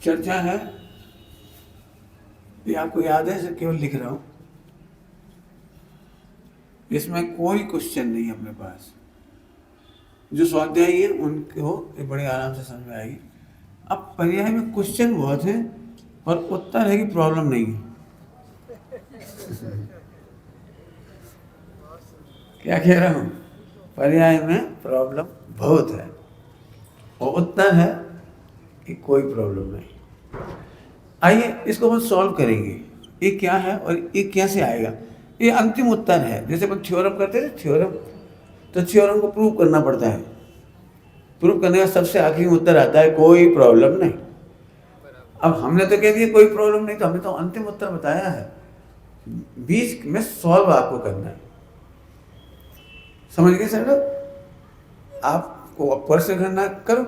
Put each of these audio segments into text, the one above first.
चर्चा है, ये आपको याद है, केवल लिख रहा हूं, इसमें कोई क्वेश्चन नहीं अपने पास। जो स्वाध्यायी है उनको ये बड़े आराम से समझ में आएगी। अब पर्याय में क्वेश्चन बहुत है और उत्तर है कि प्रॉब्लम नहीं है। क्या कह रहा हूं? पर्याय में प्रॉब्लम बहुत है और उत्तर है कि कोई प्रॉब्लम नहीं। आइए इसको हम सॉल्व करेंगे। ये क्या है और ये कैसे आएगा? ये अंतिम उत्तर है। जैसे अपन थ्योरम करते थे, थ्योरम, तो थ्योरम को प्रूव करना पड़ता है। प्रूव करने का सबसे आखिरी उत्तर आता है कोई प्रॉब्लम नहीं। अब हमने तो कह दिया कोई प्रॉब्लम नहीं, तो हमने तो अंतिम उत्तर बताया है। बीच में सॉल्व आपको करना है। समझ गए सर लोग? आपको ऊपर से करना करो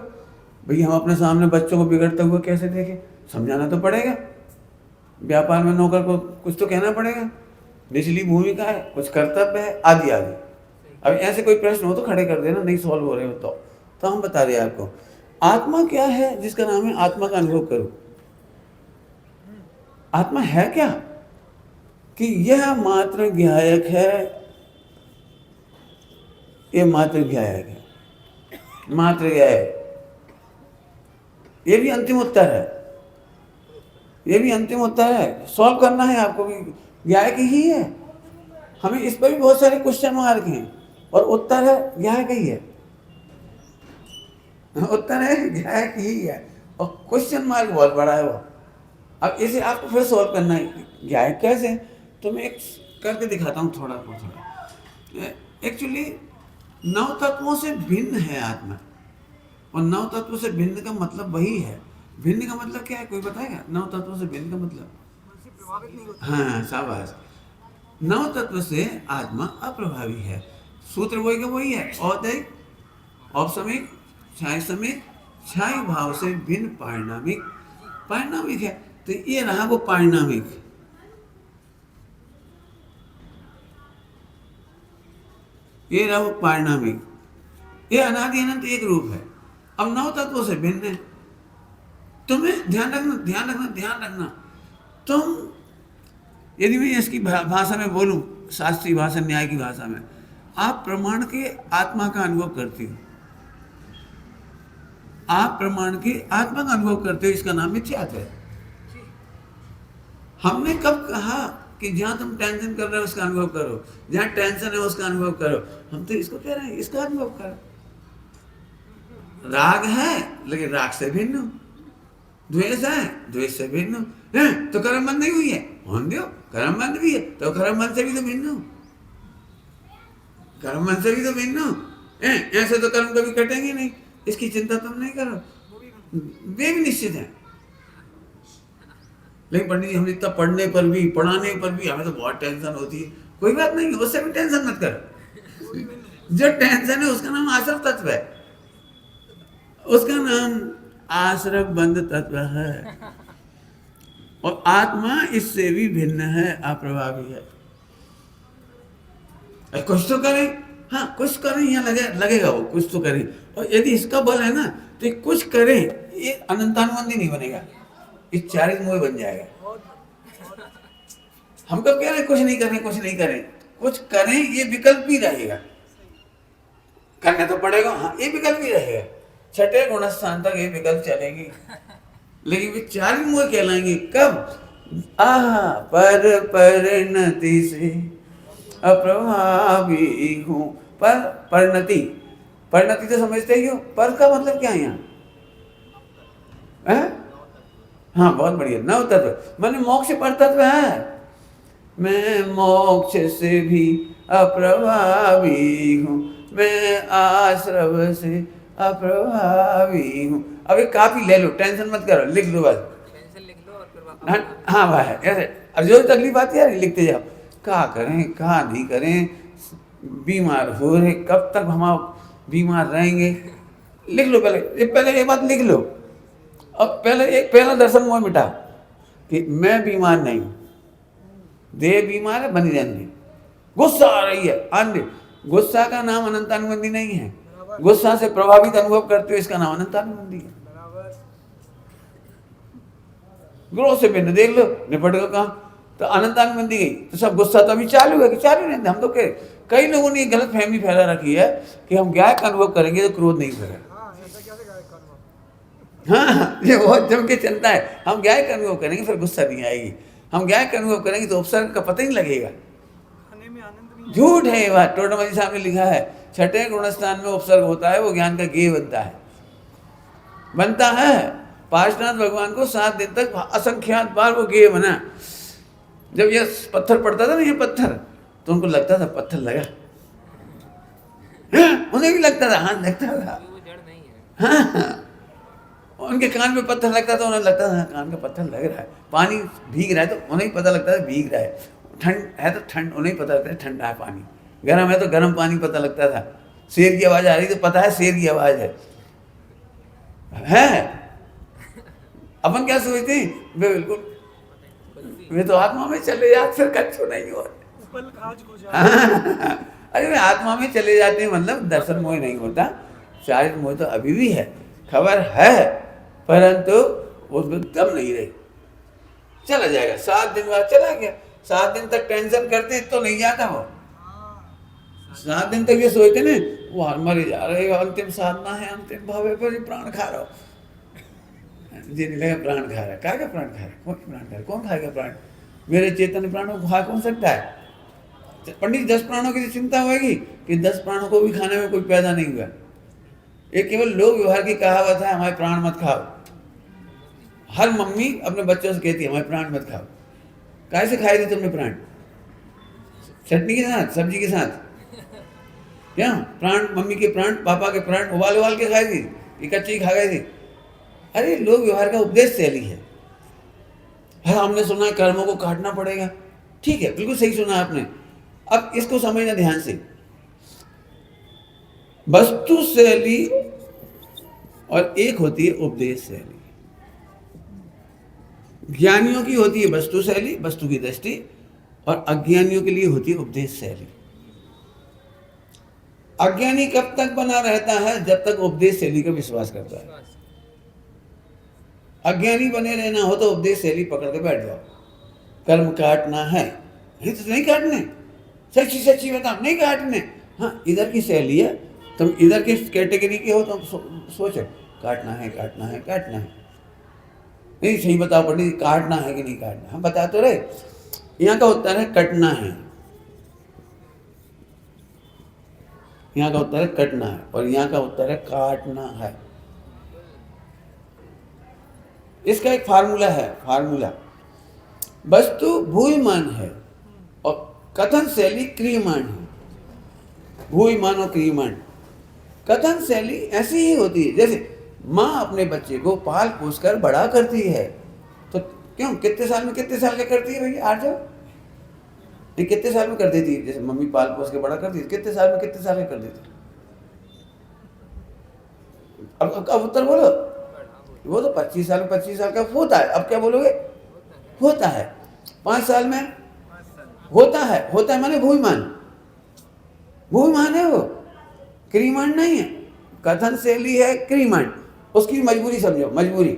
भैया। हम अपने सामने बच्चों को बिगड़ते हुए कैसे देखें? समझाना तो पड़ेगा। व्यापार में नौकर को कुछ तो कहना पड़ेगा। निचली भूमिका है, कुछ कर्तव्य है, आदि आदि। अब ऐसे कोई प्रश्न हो तो खड़े कर देना, नहीं सॉल्व हो रहे हो तो हम बता रहे हैं आपको। आत्मा क्या है जिसका नाम है आत्मा का अनुभव करो। आत्मा है क्या? कि यह मात्र ज्ञायक है। ये मात्र ज्ञायक है, मात्र ज्ञायक। ये भी अंतिम उत्तर है, ये भी अंतिम उत्तर है। सॉल्व करना है आपको कि ज्ञायक ही है। हमें इस पर भी बहुत सारे क्वेश्चन मार्क हैं और उत्तर है ज्ञायक ही है। उत्तर है ज्ञायक ही है और क्वेश्चन मार्क बहुत बड़ा है वो। अब इसे आपको फिर सॉल्व करना है। ज्ञायक कैसे? तो मैं एक करके दिखाता हूँ थोड़ा थोड़ा। एक्चुअली 9 तत्वों से भिन्न है आत्मा, और 9 तत्वों से भिन्न का मतलब वही है। भिन्न का मतलब क्या है, कोई बताएगा? 9 तत्वों से भिन्न का मतलब? हाँ, शाबाश। 9 तत्व से आत्मा अप्रभावी है। सूत्र वही का वही है। औदैहिक, औपसमिक, छाय समिक, छाय भाव से भिन्न पारिणामिक। पारिणामिक है तो ये रहा वो पारिणामिक। ये रहा वो पारिणामिक। ये अनादि अनंत एक रूप है। अब 9 तत्वों से भिन्न है। तुम्हें ध्यान रखना, ध्यान रखना, ध्यान रखना। तुम, यदि मैं इसकी भाषा में बोलूं, शास्त्रीय भाषा, न्याय की भाषा में, आप प्रमाण के आत्मा का अनुभव करते हो। आप प्रमाण के आत्मा का अनुभव करते हो, इसका नाम मिथ्यात्व है। हमने कब कहा कि जहां तुम टेंशन कर रहे हो उसका अनुभव करो, जहां टेंशन है उसका अनुभव करो? हम तो इसको कह रहे हैं, इसका अनुभव करो। राग है लेकिन राग से भिन्न हो। द्वेष है, द्वेष से भिन्न हो। तो कर्म बंद नहीं हुई है, होने दो। कर्म बंद भी है तो कर्म बंद से भी तो भिन्न हो। कर्म बंद से भी तो भिन्न हो। ऐसे तो कर्म कभी कटेंगे नहीं, इसकी चिंता तुम नहीं करो। वे भी निश्चित है। लेकिन पंडित जी, हम इतना पढ़ने पर भी, पढ़ाने पर भी हमें तो बहुत टेंशन होती है। कोई बात नहीं, उससे भी टेंशन मत कर। जो टेंशन है उसका नाम आश्रव तत्व है, उसका नाम आश्रव बंध तत्व है। और आत्मा इससे भी भिन्न है, अप्रभावी है। कुछ तो करें, हाँ कुछ करें, यहाँ लगेगा वो कुछ तो करें। और यदि इसका बल है ना तो ये कुछ करें, ये अनंतानुबंधी नहीं बनेगा, ये 40 मोह बन जाएगा। हम कब कह रहे हैं कुछ नहीं करें, कुछ नहीं करें? कुछ करें ये विकल्प भी रहेगा। करना तो पड़ेगा, हाँ ये विकल्प भी रहेगा। 6ठे गुणस्थान तक ये विकल्प चलेगी, लेकिन वे 40 मोह कहलाएंगे कब? पर परिणति से अप्रभावी हूँ। पर परिणति, परिणति तो समझते ही हो। पर का मतलब क्या है यहाँ? हाँ बहुत बढ़िया। 9 तत्व माने मोक्ष पर तत्व है। मैं मोक्ष से भी अप्रभावी हूँ, मैं आश्रव से अप्रभावी हूँ। अब एक काफी ले लो, टेंशन मत करो, लिख लो बस। टेंशन लिख लो और फिर हाँ भाई ऐसे। अब जो तकलीफ आती है लिखते जाओ। क्या करें, क्या नहीं करें, बीमार हो रहे, कब तक हम बीमार रहेंगे? लिख लो पहले ये बात लिख लो। अब पहला दर्शन मोह मिटा कि मैं बीमार नहीं हूं, देह बीमार है, बनी रहने। गुस्सा आ रही है, अन्य गुस्सा का नाम अनंतानुबंधी नहीं है। गुस्सा से प्रभावित अनुभव करते हो, इसका नाम अनंतानुबंधी है। ग्रोह से भिन्न देख लो, निपट गया काम। तो अनंतांग बंदी गई तो सब गुस्सा तो अभी चालू है कि चालू नहीं। हम तो कई लोगों ने गलत फहमी फैला रखी है कि हम ज्ञान का अनुभव करेंगे तो क्रोध नहीं करेगा। हाँ, ये बहुत जम के चलता है। हम ज्ञान का अनुभव करेंगे फिर गुस्सा नहीं आएगी, हम ज्ञान का अनुभव करेंगे तो उपसर्ग का पता ही नहीं लगेगा। झूठ है ये बात। टोडामणि साहब ने लिखा है, छठे गुणस्थान में उपसर्ग होता है वो ज्ञान का गेय बनता है। पार्श्वनाथ भगवान को 7 दिन तक असंख्यात बार वो गेय बना। जब ये पत्थर पड़ता था ना, ये पत्थर, तो उनको लगता था पत्थर लगा, उन्हें भी लगता था, हाँ लगता था, हाँ। उनके कान में पत्थर लगता था, उन्हें लगता था कान का पत्थर लग रहा है। पानी भीग रहा है तो उन्हें पता लगता है भीग रहा है। ठंड है तो ठंड, उन्हें पता लगता है ठंडा है पानी। गर्म है तो गर्म पानी पता लगता था। शेर की आवाज़ आ रही तो पता है शेर की आवाज़ है। अपन क्या सोचते हैं, वे बिल्कुल वे तो आत्मा में चले जाते, फिर कच्चू नहीं हो। अरे वे आत्मा में चले जाते हैं, मतलब दर्शन मोह नहीं होता, शारीरिक मोह तो अभी भी है, खबर है, परंतु उसमें दम नहीं रही। चला जाएगा, 7 दिन बाद चला गया। 7 दिन तक टेंशन करते तो नहीं जाता वो। 7 दिन तक ये सोचते ना वो मरे जा रहे, अंतिम साधना है, अंतिम भावे पर प्राण खा रहा हो। जी नहीं लगा प्राण खा रहा है, क्या प्राण खा रहा है, कौन प्राण खा रहा है, कौन खाएगा प्राण? मेरे चेतन प्राणों को खा कौन सकता है? पंडित 10 प्राणों की चिंता होगी कि 10 प्राणों को भी खाने में कोई पैदा नहीं हुआ। ये केवल लोक व्यवहार की कहावत है, हमारे प्राण मत खाओ। हर मम्मी अपने बच्चों से कहती है हमारे प्राण मत खाओ। कैसे खाए थे तुमने प्राण? चटनी के साथ, सब्जी के साथ? क्या प्राण? मम्मी के प्राण, पापा के प्राण उबाल के खाई थी कि कच्ची ही खा गई थी? अरे लोक व्यवहार का उपदेश शैली है। हाँ, हमने सुना है कर्मों को काटना पड़ेगा, ठीक है, बिल्कुल सही सुना आपने। अब इसको समझना ध्यान से। वस्तु शैली और एक होती है उपदेश शैली। ज्ञानियों की होती है वस्तु शैली, वस्तु की दृष्टि, और अज्ञानियों के लिए होती है उपदेश शैली। अज्ञानी कब तक बना रहता है? जब तक उपदेश शैली का विश्वास करता है। अज्ञानी बने रहना हो तो उपदेश शैली पकड़ के बैठ जाओ। कर्म काटना है, ये तो नहीं काटने, सच्ची सच्ची बताओ, नहीं काटने। हाँ, इधर की शैली है, तुम इधर की कैटेगरी के हो तो सोचो काटना है, काटना है, काटना है। नहीं सही बताओ पंडित, काटना है कि नहीं काटना? हम बता तो रहे। यहाँ का उत्तर है कटना है, यहाँ का उत्तर है कटना है, और यहाँ का उत्तर है काटना है। इसका एक फार्मूला है, फार्मूला। वस्तु भूयमान है और कथन शैली क्रियमान है। भूयमान और क्रियमान कथन शैली ऐसी ही होती है। जैसे माँ अपने बच्चे को पाल पोस कर बड़ा करती है, तो क्यों कितने साल में कितने साल का करती है भैया? आज ये कितने साल में कर देती है? जैसे मम्मी पाल पोस के बड़ा करती है, कितने साल में कितने साल में कर देती है? अब उत्तर बोलो। वो तो 25 साल में 25 साल का होता है। अब क्या बोलोगे? होता है। 5 साल में होता है। होता है माने भूयमान, भूयमान है वो, क्रियमान नहीं है। कथन शैली है क्रियमान, उसकी मजबूरी समझो, मजबूरी।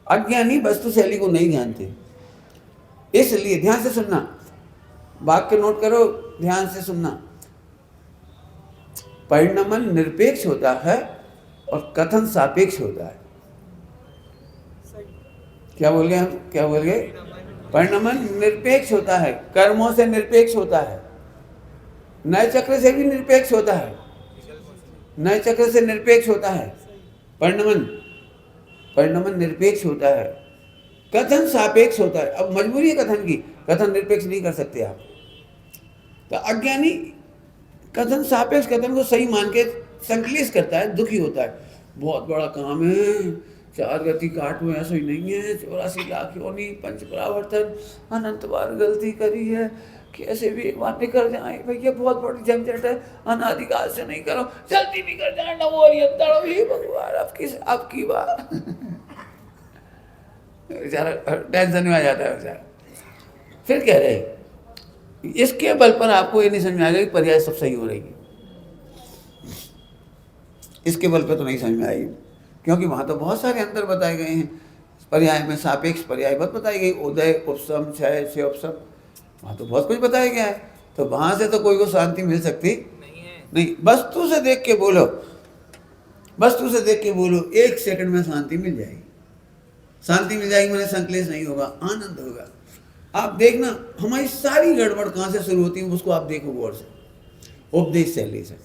अज्ञानी वस्तु शैली को नहीं जानते, इसलिए ध्यान से सुनना, वाक्य नोट करो, ध्यान से सुनना। परिणमन निरपेक्ष होता है और कथन सापेक्ष होता है। क्या बोल गए हम? क्या बोल गए? परिणमन निरपेक्ष होता है, कर्मों से निरपेक्ष होता है, नए चक्र से भी निरपेक्ष होता है, नए चक्र से निरपेक्ष होता है। परिणमन निरपेक्ष होता है, कथन सापेक्ष होता है। अब मजबूरी है कथन की, कथन निरपेक्ष नहीं कर सकते आप। तो अज्ञानी कथन सापेक्ष, कथन को सही मान के संकलेश करता है, दुखी होता है। बहुत बड़ा काम है, 4 गति काट में ऐसा ही नहीं है, 84 लाख योनि, 5 परावर्तन, अनंत बार गलती करी है, कैसे भी एक बार निकल जाए भैया, बहुत बड़ी झंझट है, अनादिकाल से नहीं करो, जल्दी निकल जाए ना, वो भगवान आपकी बात। बेचारा टेंशन में आ जाता है बेचारा। फिर कह रहे इसके बल पर आपको ये नहीं समझ में आएगा कि पर्याय सब सही हो रही है। इसके बल पर तो नहीं समझ में आएगी, क्योंकि वहाँ तो बहुत सारे अंतर बताए गए हैं। पर्याय में सापेक्ष पर्याय बहुत बताई गई, उदय उपसम क्षय से उपसम, वहाँ तो बहुत कुछ बताया गया है। तो वहाँ से तो कोई को शांति मिल सकती नहीं। वस्तु से देख के बोलो, वस्तु से देख के बोलो, 1 सेकंड में शांति मिल जाएगी। शांति मिल जाएगी मैंने संकलेश नहीं होगा, आनंद होगा। आप देखना हमारी सारी गड़बड़ कहाँ से शुरू होती है, उसको आप देखो गौर से, उपदेश शैली से।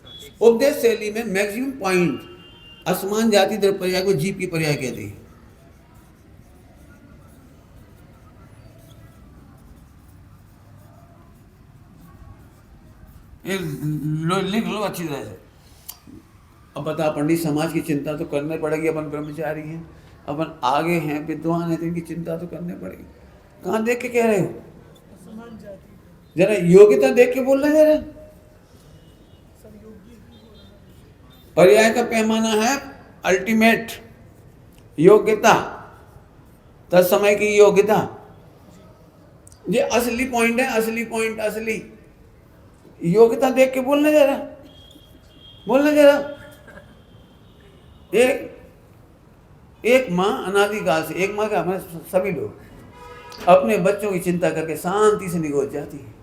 उपदेश शैली में मैक्सिमम पॉइंट असमान जाति द्रव्य पर्याय को जीव की पर्याय कहते हैं। लिख लो अच्छी तरह से। अब बता पंडित, समाज की चिंता तो करने पड़ेगी, अपन ब्रह्मचारी हैं, अपन आगे हैं, विद्वान हैं, तो इनकी चिंता तो करने पड़ेगी। कहाँ देख के कह रहे हो? जरा योग्यता देख के बोलना जरा। पर्याय का पैमाना है अल्टीमेट योग्यता, तत्समय की योग्यता। ये असली पॉइंट है, असली पॉइंट, असली योग्यता देख के बोलना जरा, बोलना जरा। एक माँ अनादिकाल से, एक माँ का हमारे सभी लोग अपने बच्चों की चिंता करके शांति से निगोज जाती है।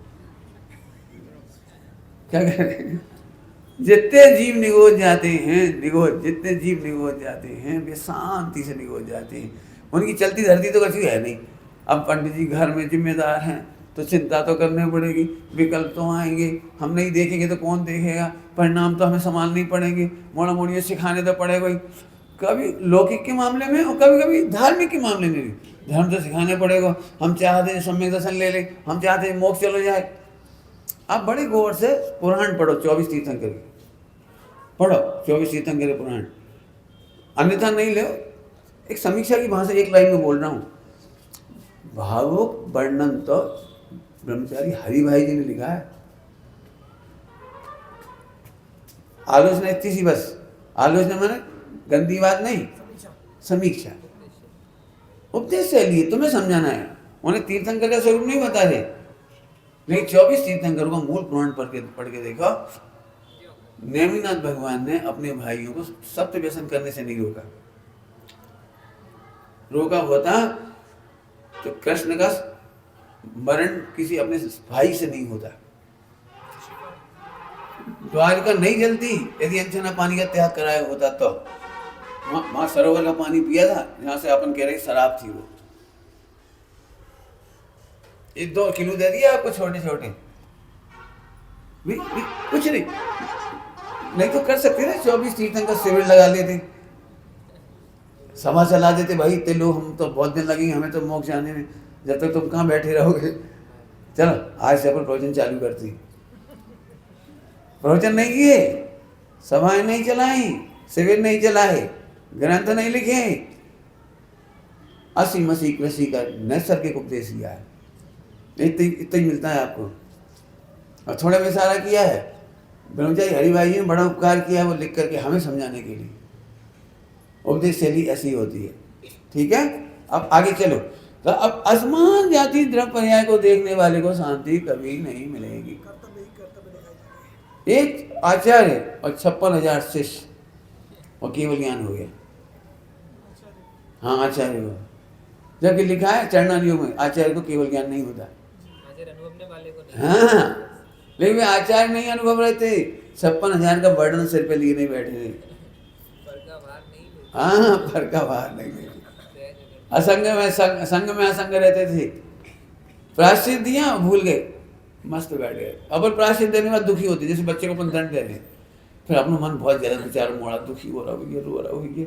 क्या कह रहे हैं? जितने जीव निगोज जाते हैं, जितने जीव निगोज जाते हैं वे शांति से निगोज जाते हैं। उनकी चलती धरती तो कभी है नहीं। अब पंडित जी घर में जिम्मेदार हैं तो चिंता तो करनी पड़ेगी, विकल्प तो आएंगे, हम नहीं देखेंगे तो कौन देखेगा, परिणाम तो हमें संभालने ही पड़ेंगे, मोड़ा मोड़िए सिखाने तो पड़ेगा ही। कभी लौकिक के मामले में और कभी कभी धार्मिक के मामले में भी धर्म तो सिखाने पड़ेगा। हम चाहते हैं सम्यक दर्शन ले लें, हम चाहते हैं मोक्ष चलो जाए। आप बड़े गौर से पुराण पढ़ो, 24 तीर्थंकर पढ़ो, 24 तीर्थंकर पुराण, अन्यथा नहीं ले। एक समीक्षा की भाषा एक लाइन में बोल रहा हूँ। भावुक वर्णन तो ब्रह्मचारी हरि भाई जी ने लिखा है। आलोचना इतनी सी बस, आलोचना मैंने गंदी बात नहीं, समीक्षा। उपदेश शैली तुम्हें समझाना है, उन्हें तीर्थंकर का स्वरूप नहीं बता रहे, लेकिन 24 तीर्थंकर का मूल पुराण पढ़ के देखो। नेमिनाथ भगवान ने अपने भाइयों को सत्य व्यसन करने से नहीं रोका। रोका होता तो कृष्ण का मरण किसी अपने भाई से नहीं होता। द्वारिका नहीं जलती यदि अनछना पानी का त्याग कराया होता तो। वहां सरोवर का पानी पिया था, यहां से अपन कह रहे शराब थी वो। 1-2 किलो दे दिया आपको, छोटे छोटे कुछ नहीं तो कर सकते ना। 24 तीर्थंकर शिविर लगा लेते, सभा चला देते, भाई इतने लोग, हम तो बहुत दिन लगेंगे हमें तो मोक्ष जाने में, जब तक तुम कहाँ बैठे रहोगे। चलो आज से अपन प्रवचन चालू करती। प्रवचन नहीं किए, सभाएं नहीं चलाई, शिविर नहीं चलाए, ग्रंथ नहीं लिखे, असी मसी कृषि का नैसर्गिक उपदेश दिया है। इतना ही मिलता है आपको। और थोड़ा में सारा किया है ब्रह्मचारी हरिभाई जी ने, बड़ा उपकार किया है वो लिख करके हमें समझाने के लिए। उपदेश शैली ऐसी होती है, ठीक है। अब आगे चलो। तो अब असमान जाति द्रव्य पर्याय को देखने वाले को शांति कभी नहीं मिलेगी। एक आचार्य और 56,000 शिष्य और केवल ज्ञान हो गया। हाँ आचार्य हो, जबकि लिखा है चरणार्युग में आचार्य को केवल ज्ञान नहीं होता। हाँ लेकिन वे आचार्य नहीं अनुभव रहे थे, 56,000 का बर्डन सिर पे लिए नहीं बैठे थे। हाँ फर का बाहर नहीं ले, असंग में संग में असंग रहते थे। प्रायश्चित दिया भूल गए, मस्त बैठ गए। अब प्रायश्चित देने में दुखी होते, जैसे बच्चे को अपन दंड दे रहे, फिर अपना मन बहुत ज्यादा बेचारा मोड़ा दुखी हो रहा है, रो रहा है।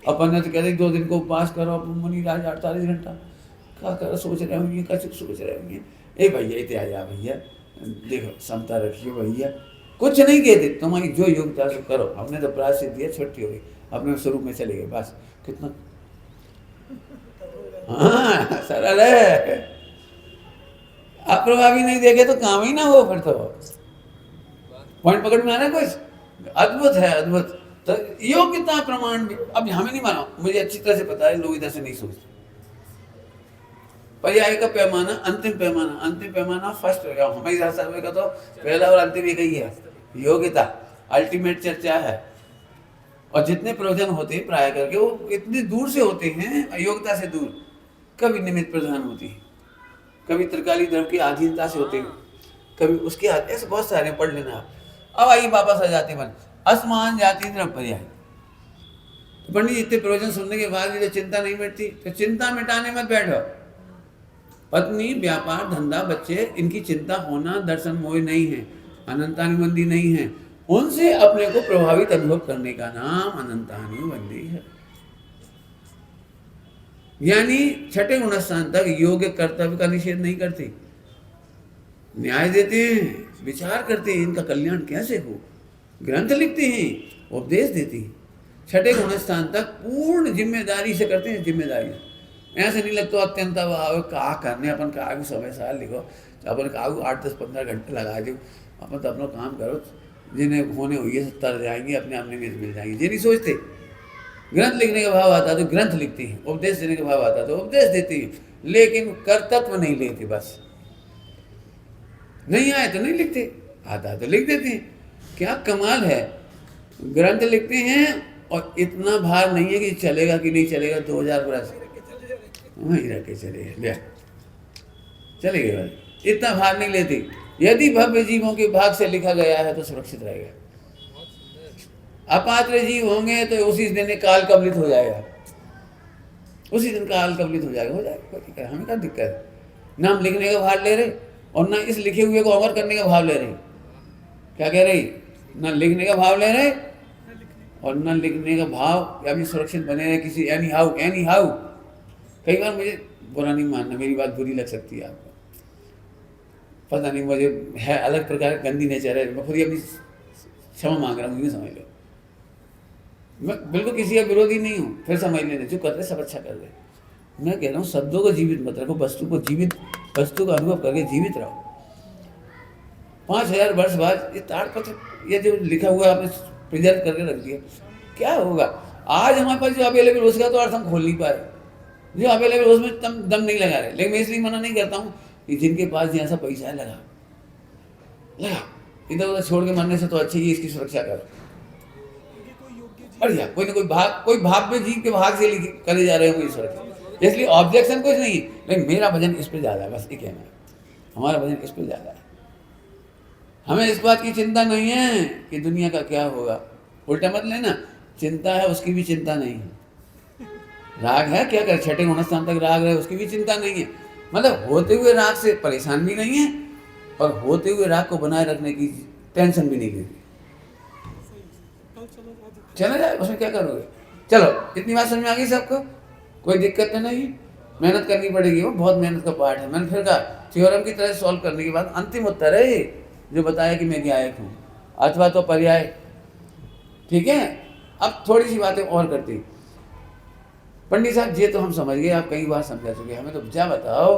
अपन ने तो कहते 2 दिन को उपवास करो, अपन मुनि राज 48 घंटा क्या करो, सोच रहे होंगे, कैसे सोच रहे होंगे। ए भैया इतने आ जा भैया, देखो समता रखियो भैया, कुछ नहीं कहते, तुम्हारी जो योग्यता से करो। हमने तो प्रायश्चित दिया, छुट्टी हो गई, अपने स्वरूप में चले गए, बस। कितना हाँ सरल है। अप्रभावी नहीं देखे तो काम ही ना हो, फिर तो पॉइंट पकड़ में आना कुछ अद्भुत है, अद्भुत। तो योग्यता प्रमाण भी अब हमें नहीं मानो, मुझे अच्छी तरह से पता है, लोग इधर से नहीं सोचते। पर्याय का पैमाना, अंतिम पैमाना फर्स्ट होगा हमारी शास्त्र का, तो पहला और अंतिम एक ही है, योग्यता अल्टीमेट चर्चा है। और जितने प्रवचन होते हैं प्राय करके वो इतनी दूर से होते हैं, अयोग्यता से दूर। कभी निमित्त प्रधान होती है, कभी त्रिकाली द्रव्य की अधीनता से होते हैं, कभी उसके ऐसे बहुत सारे पढ़ लेना आप। अब आइए वापस आ जाते मन असमान जाति द्रव्य पर्याय। तो पंडित जी इतने प्रवचन सुनने के बाद भी तो चिंता नहीं मिटती, तो चिंता मिटाने मत बैठो। पत्नी, व्यापार, धंधा, बच्चे, इनकी चिंता होना दर्शन मोह नहीं है, अनंतानुबंधी नहीं है। उनसे अपने को प्रभावित अनुभव करने का नाम अनंतानुबंधी है। यानी छठे गुणस्थान तक योग्य कर्तव्य का निषेध नहीं करती, न्याय देते हैं, विचार करते हैं इनका कल्याण कैसे हो, ग्रंथ लिखते हैं, उपदेश देती हैं। छठे गुणस्थान तक पूर्ण जिम्मेदारी से करते हैं, जिम्मेदारी ऐसे नहीं लगता अत्यंत भाव का करने अपन का समय साल लिखो, अपन का 8-10-15 घंटे लगा दो, अपन तो अपना काम करो, जिन्हें होने हुई है तर जाएंगे, अपने अपने में मिल जाएंगे। ये नहीं सोचते, ग्रंथ लिखने का भाव आता तो ग्रंथ लिखती हैं, उपदेश देने का भाव आता तो उपदेश देती हैं, लेकिन कर्तव्य नहीं लेते। बस नहीं आए तो नहीं लिखते, आता तो लिख देते हैं। क्या कमाल है, ग्रंथ लिखते हैं और इतना भार नहीं है कि चलेगा कि नहीं चलेगा, 2000 बरस वहीं रह के चलेगा, चलेगा, इतना भार नहीं लेती। यदि भव्य जीवों के भाग से लिखा गया है तो सुरक्षित रहेगा, अपात्र जीव होंगे तो उसी दिन काल कबलित हो जाएगा, उसी दिन काल कबलित हो जाएगा, हमें क्या दिक्कत है। ना हम लिखने का भार ले रहे और ना इस लिखे हुए को अमर करने का भाव ले रहे। क्या कह रही, ना लिखने का भाव ले रहे और ना लिखने का भाव, या भी सुरक्षित बने रहे किसी एनी हाउ। कई बार मुझे बुरा नहीं मानना, मेरी बात बुरी लग सकती है आपको, पता नहीं, मुझे है अलग प्रकार गंदी नेचर है, मैं खुद ही अपनी क्षमा मांग रहा हूँ, ये समझ लो। मैं बिल्कुल किसी का विरोधी नहीं हूँ, फिर समझ लेना, जो कर रहे सब अच्छा कर रहे। मैं कह रहा हूँ शब्दों को जीवित मत रखो, वस्तु को जीवित, वस्तु का अनुभव करके जीवित रहो। 5000 वर्ष बाद ये ताड़पत्र, ये जो लिखा हुआ आपने प्रिजर्व करके रख दिया, क्या होगा। आज हमारे पास जो अवेलेबल उसका तो अर्थ हम खोल नहीं पाए, जो अवेलेबल उसमें दम नहीं लगा रहे। लेकिन मैं इसलिए मना नहीं करता हूँ कि जिनके पास जैसा पैसा है लगा, इधर उधर छोड़ के मरने से तो अच्छी ही इसकी सुरक्षा करो। बढ़िया, कोई ना कोई भाव में जीव के भाग से करे जा रहे हो ईश्वर, इसलिए ऑब्जेक्शन कुछ नहीं है। लेकिन मेरा वजन इस पे ज़्यादा है, बस ये कहना है, हमारा वजन इस पे ज़्यादा है। हमें इस बात की चिंता नहीं है कि दुनिया का क्या होगा, उल्टा मत लेना, चिंता है उसकी भी चिंता नहीं है। राग है, क्या कर, छठे गुणस्थान तक राग है, उसकी भी चिंता नहीं है। मतलब होते हुए राग से परेशान भी नहीं है और होते हुए राग को बनाए रखने की टेंशन भी नहीं लेती। चला जाए, उसमें क्या करोगे। चलो, इतनी बात समझ में आ गई सबको, कोई दिक्कत तो नहीं। मेहनत करनी पड़ेगी, वो बहुत मेहनत का पार्ट है। मैंने फिर कहा थ्योरम की तरह सॉल्व करने के बाद अंतिम उत्तर है जो बताया कि मैं न्यायिक हूँ अथवा तो पर्याय। ठीक है, अब थोड़ी सी बातें और करती। पंडित साहब ये तो हम समझ गए, आप कई बार समझा चुके, हमें तो क्या बताओ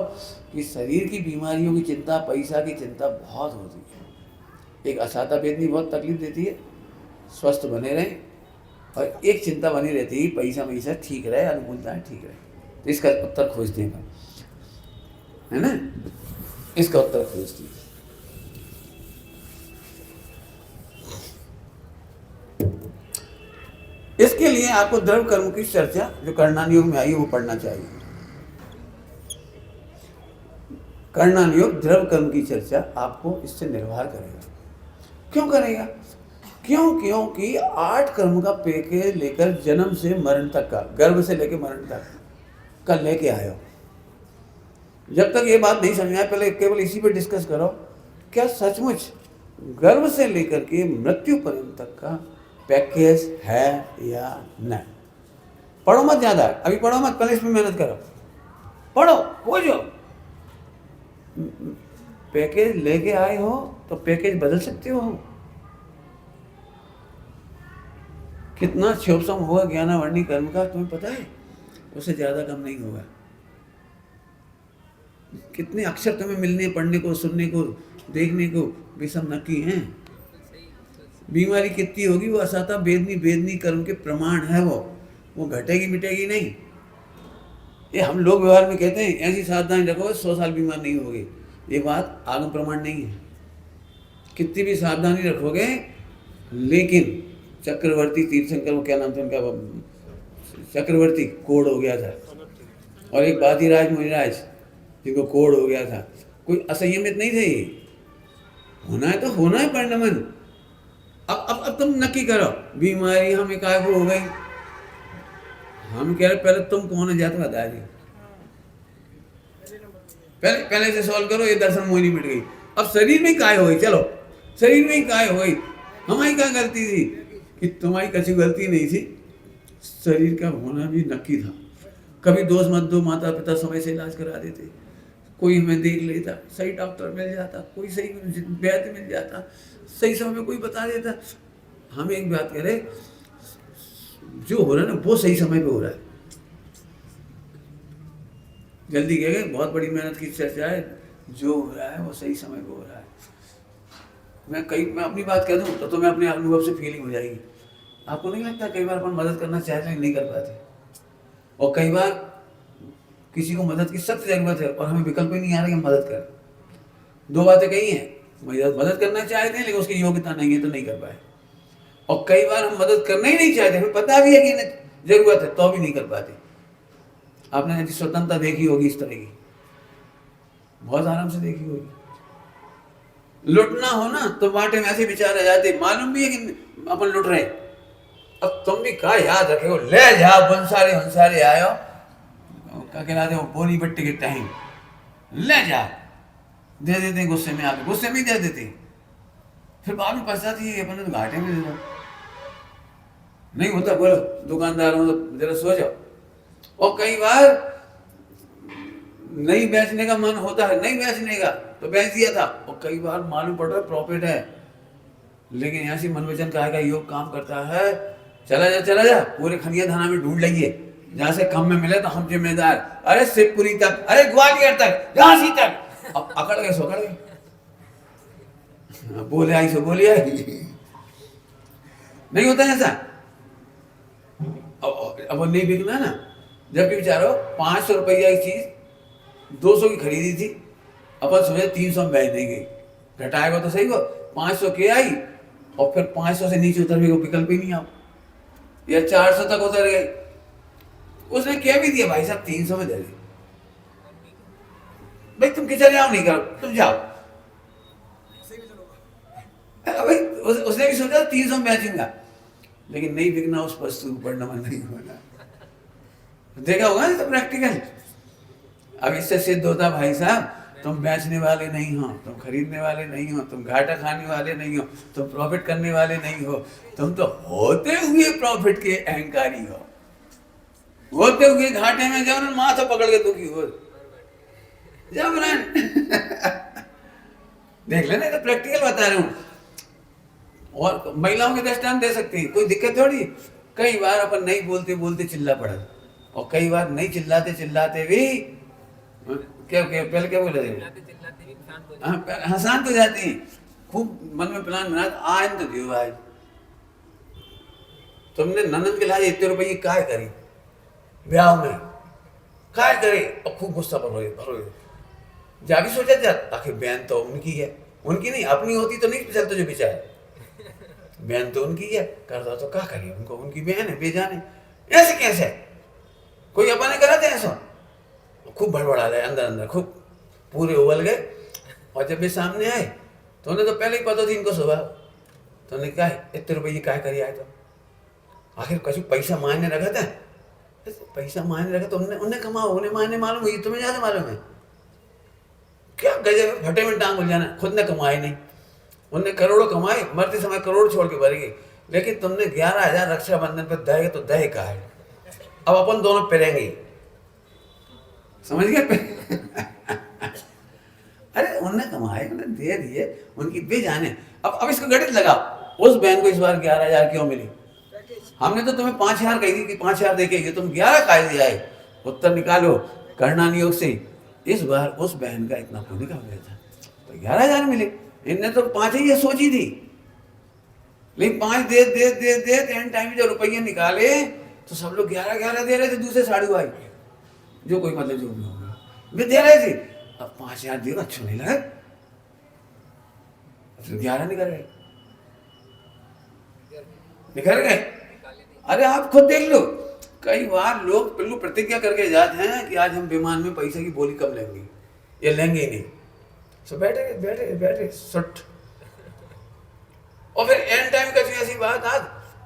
कि शरीर की बीमारियों की चिंता, पैसा की चिंता बहुत होती है। एक असाता वेदनी बहुत तकलीफ देती है, स्वस्थ बने रहें, और एक चिंता बनी रहती है पैसा ठीक रहे, अनुकूलता ठीक रहे। तो इसका उत्तर खोजते हैं, है ना, इसका उत्तर खोजते हैं। इसके लिए आपको द्रव्य कर्म की चर्चा जो कर्णान योग में आई है वो पढ़ना चाहिए। कर्णान योग द्रव्य कर्म की चर्चा आपको इससे निर्भर करेगा। क्यों करेगा? क्योंकि 8 कर्म का पैकेज लेकर जन्म से मरण तक का, गर्भ से लेकर मरण तक का लेके आए हो। जब तक ये बात नहीं समझ में आए, पहले केवल इसी पे डिस्कस करो, क्या सचमुच गर्भ से लेकर के मृत्यु पर्यंत तक का पैकेज है या नहीं। पढ़ो मत ज़्यादा, अभी पढ़ो मत, पहले इसमें मेहनत करो, पढ़ो, हो जो पैकेज लेके आए हो तो पैकेज बदल सकते हो। कितना क्षोभसम होगा ज्ञानावर्णी कर्म का तुम्हें पता है, उससे ज़्यादा कम नहीं होगा। कितने अक्षर तुम्हें मिलने, पढ़ने को, सुनने को, देखने को विषम नक्की हैं। बीमारी कितनी होगी वो असाता वेदनी कर्म के प्रमाण है, वो घटेगी मिटेगी नहीं। ये हम लोग व्यवहार में कहते हैं ऐसी सावधानी रखो 100 साल बीमार नहीं होगे, ये बात आगम प्रमाण नहीं है। कितनी भी सावधानी रखोगे, लेकिन चक्रवर्ती तीर्थंकर, वो क्या नाम था उनका, चक्रवर्ती कोड हो गया था, और एक बाजीराज मुनिराज जिनको कोढ़ हो गया था, कोई असंयमित नहीं थे ये। होना है तो होना है परिणमन। अब तुम नक्की करो, बीमारी हमें काय को हो गई, हम कह रहे पहले तुम कौन है जाते बता दी, पहले पहले से सॉल्व करो, ये दर्शन मोहिनी मिट गई। अब शरीर में ही काय हो गई, चलो शरीर में ही काय हो गई, हमारी क्या गलती थी? कि तुम्हारी कछु गलती नहीं थी, शरीर का होना भी नक्की था। कभी दोष मत दो, माता पिता समय से इलाज करा देते, कोई हमें देख लेता, सही डॉक्टर मिल जाता, कोई सही वैद्य मिल जाता, सही समय में कोई बता देता। हम एक बात करें, जो हो रहा है ना वो सही समय पे हो रहा है। जल्दी कह गए, बहुत बड़ी मेहनत की चर्चा है, जो हो रहा है वो सही समय पे हो रहा है। मैं अपनी बात कह दूं तो तुम्हें अपने अनुभव से फीलिंग हो जाएगी। आपको नहीं लगता कई बार अपन मदद करना चाहते हैं, नहीं कर पाते, और कई बार किसी को मदद की सख्त जरूरत है और हमें विकल्प ही नहीं आ रहा कि हम मदद करें। दो बातें कही हैं, मदद करना चाहते हैं लेकिन उसकी योग्यता नहीं है तो नहीं कर पाए, और कई बार हम मदद करना ही नहीं चाहते, हमें पता भी है कि इन्हें जरूरत है तो भी नहीं कर पाते। आपने यदि स्वतंत्रता देखी होगी इस तरह की, बहुत आराम से देखी होगी। लुटना हो ना तो बांटे में ऐसे विचार आ जाते, मालूम भी है कि अपन लुट रहे। अब तुम भी का याद रखे हो, ले जाओ बंसारे हंसारे आयो, क्या कहलाते हो, बोनी बट्टी के टाइम ले जाओ, दे देते गुस्से में आके, गुस्से में ही दे देते, फिर बाद में पछताती है अपन तो घाटे में दे दो। नहीं होता बोलो दुकानदार हो तो जरा सो जाओ। और कई बार नहीं बेचने का मन होता है, नहीं बेचने का तो बेच दिया था, और कई बार मालूम पड़ रहा है प्रॉफिट है, लेकिन यहाँ से मन वचन कहा का योग काम करता है। चला जा पूरे खनिया थाना में ढूंढ लेंगे, जहाँ से कम में मिले तो हम जिम्मेदार, अरे शिवपुरी तक, अरे ग्वालियर तक, झांसी तक, अब अकड़ गए सोकड़ गए, बोले आई सो बोले आई। नहीं होता ऐसा। अब नहीं बिकना ना, जबकि बेचारो 500 रुपया की चीज 200 की खरीदी थी, अपन सोचे 300 में बेच देंगे, घटाएगा तो सही, वो 500 के आई और फिर 500 से नीचे उतरने को विकल्प ही नहीं आओ, या 400 तक उतर गए। उसने कह भी दिया भाई साहब 300 में दे दे, भाई तुम किचन आओ, नहीं करो तुम जाओ। भाई उसने भी सोचा 300 में बेचूंगा, लेकिन नहीं बिकना उस वस्तु को पढ़ना मन नहीं होना। देखा होगा ना तो प्रैक्टिकल। अब इससे सिद्ध होता भाई साहब तुम बेचने वाले नहीं हो, तुम खरीदने वाले नहीं हो, तुम घाटा खाने वाले नहीं हो, तुम प्रॉफिट करने वाले नहीं हो, तुम तो होते हुए प्रॉफिट के अहंकारी हो, होते हुए घाटे में जाओ, माथा पकड़ के दुखी हो जाओ। देख लेना, तो प्रैक्टिकल बता रहा हूँ। और महिलाओं के दृष्टांत दे सकती है, कोई दिक्कत थोड़ी। कई बार अपन नहीं बोलते बोलते चिल्ला पड़ा, और कई बार नहीं चिल्लाते चिल्लाते भी क्या पहले क्या बोले थे, हाँ शांत हो जाती हैं। खूब मन में प्लान बना, आज तो दियो आज तुमने ननद के लाए इतने रुपये काय करी ब्याह में, काय करे, और खूब गुस्सा भरो जाके सोचा जाता, आखिर बहन तो उनकी है, उनकी नहीं अपनी होती तो नहीं चलते जो बेचारे, बहन तो उनकी है, करता तो क्या करिए, उनको उनकी बहन है, बेजान है, ऐसे कैसे कोई अपने करा थे ऐसा। खूब भड़बड़ा रहे अंदर अंदर, खूब पूरे उबल गए। और जब वे सामने आए तो उन्हें तो पहले ही पता थी इनको स्वभाव, तो उन्हें कहा इतने रुपये काय करिए आए, तो आखिर कछु पैसा मायने रखा था, पैसा मायने रखा तो उन्हें कमाओ, उन्हें मायने मालूम हुई, तुम्हें ज्यादा मालूम है क्या गजब, फटे में टांग उल जाना, खुद ने कमाए नहीं, उनने करोड़ों कमाए, मरते समय करोड़ छोड़ के भर गए, लेकिन तुमने 11,000 रक्षाबंधन पर दहे तो दहे का है, अब अपन दोनों पिरेंगे, समझ गए। अरे उनने कमाए, उन्हें दे दिए, उनकी बेजाने। अब इसको गणित लगाओ, उस बहन को इस बार 11,000 क्यों मिली? हमने तो तुम्हें 5,000 कही थी कि 5,000 देके तुम 11 काय दिया है। उत्तर निकालो करना नियोग से, इस बार उस बहन का इतना पुण्य का हो गया था तो 11,000 मिले। इनने तो 5 ही ये सोची थी, लेकिन 5 दे एंड टाइम जब रुपये निकाले तो सब लोग 11 दे रहे थे, दूसरे साढ़ू भाई जो कोई मतलब जो भी होगा वे दे रहे थे। अब 5,000 दे अच्छा नहीं लगा, तो 11 निकल गए। अरे आप खुद देख लो, कई बार लोग बिल्कुल प्रतिज्ञा करके जाते हैं कि आज हम विमान में पैसे की बोली कम लेंगे या लेंगे ही नहीं, सो बैठे बैठे बैठे सट, और फिर एंड टाइम का ऐसी बात आज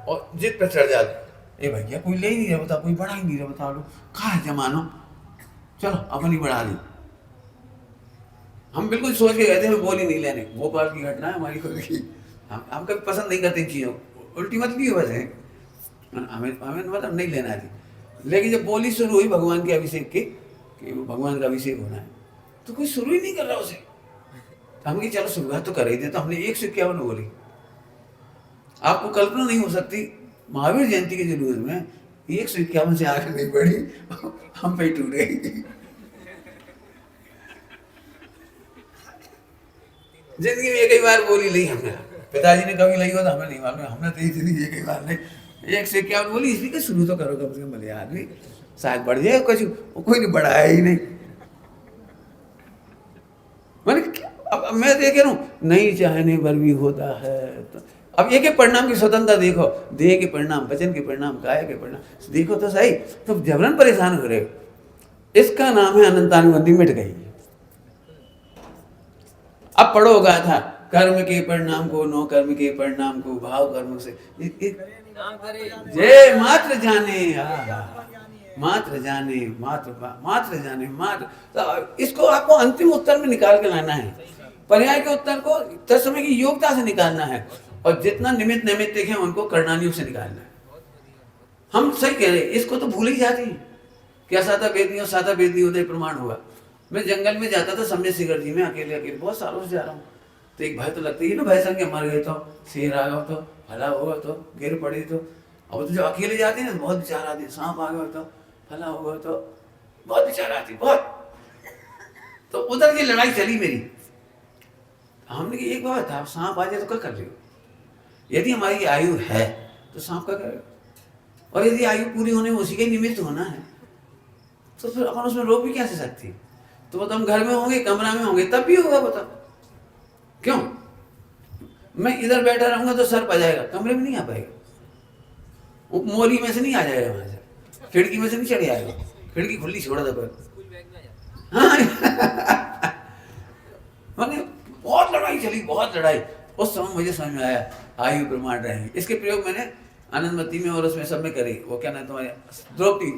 और जिद पे चढ़ जाते, ए भैया कोई ले ही नहीं रहा बता, कोई बढ़ा ही नहीं रहा बता लो, कहाँ है जमानो, चलो अपनी बढ़ा दी। हम बिल्कुल सोच के गए थे हमें बोली नहीं लेने, भोपाल की घटना है हमारी खुद की, हम कभी पसंद नहीं करते इन चीज़ों, उल्टी मतलब ये वजह है हमें हमें मतलब नहीं लेना थी। लेकिन जब बोली शुरू हुई भगवान के अभिषेक की कि भगवान का अभिषेक होना है, तो कोई शुरू ही नहीं कर रहा उसे, तो हम कि चलो शुरुआत तो कर ही दे, तो हमने 151 बोली। आपको कल्पना नहीं हो सकती महावीर जयंती के जुलूस में 151 से आगे नहीं बढ़ी, हम पे टूट गई। जिंदगी में एक ही बार बोली ली हमने, पिताजी ने कभी ली हो तो हमें नहीं मालूम, हमने तो जिंदगी एक ही बार नहीं 151 बोली, इसलिए कि शुरू तो करो कम से कम, भले आदमी शायद बढ़ जाए, कुछ कोई नहीं बढ़ाया ही नहीं। मैंने अब मैं देख रहा हूँ नहीं चाहने पर भी होता है, तो अब एक एक परिणाम की स्वतंत्रता देखो, देह के परिणाम, वचन के परिणाम, काय के परिणाम देखो तो सही, तो जबरन परेशान हो रहे हो। इसका नाम है अनंतानुबंधी मिट गई। अब पढ़ो गाथा, कर्म के परिणाम को नो कर्म के परिणाम को भाव कर्म से जय मात्र जाने, मात्र जाने, मात्र जाने, मात्र, तो इसको आपको अंतिम उत्तर में निकाल के लाना है, पर्याय के उत्तर को तत्समय की योग्यता से निकालना है, और जितना निमित्त नैमित्तिक है उनको कर्णानियों से निकालना है। हम सही कह रहे, इसको तो भूल ही जाती है। क्या साता वेदनियों साता वेदनी उदय प्रमाण हुआ। मैं जंगल में जाता था समझे शिखर जी में अकेले अकेले, बहुत सालों से जा रहा हूँ, तो एक भय तो लगती है ना, भय संग मर गए तो, शेर आ गया तो, फला होगा तो, गिर पड़े तो, अब तो जो अकेले जाते हैं ना बहुत विचार आती है, सांप आ गया तो, फला होगा तो, बहुत विचार आती बहुत। तो उधर की लड़ाई चली मेरी, हमने की एक बात था, सांप आ जाए तो क्या कर रहे हो, यदि हमारी आयु है तो सांप का करेगा, और यदि आयु पूरी होने में उसी के निमित्त होना है तो फिर अपन उसमें रोक भी कैसे सकती है। तो बताओ हम घर में होंगे, कमरा में होंगे, तब भी होगा, बताओ क्यों। मैं इधर बैठा रहूंगा तो सर पा जाएगा, कमरे में नहीं आ पाएगा, मोरी में से नहीं आ जाएगा, वहां से खिड़की में से नहीं चढ़ आएगा, खिड़की खुली छोड़ दे पर। हाँ मैंने बहुत लड़ाई चली, बहुत लड़ाई। उस समय मुझे समझ में आया आयु प्रमाण रहेंगे। इसके प्रयोग मैंने आनंदमती में और उसमें सब में करे। वो क्या ना तुम्हारे द्रौपदी,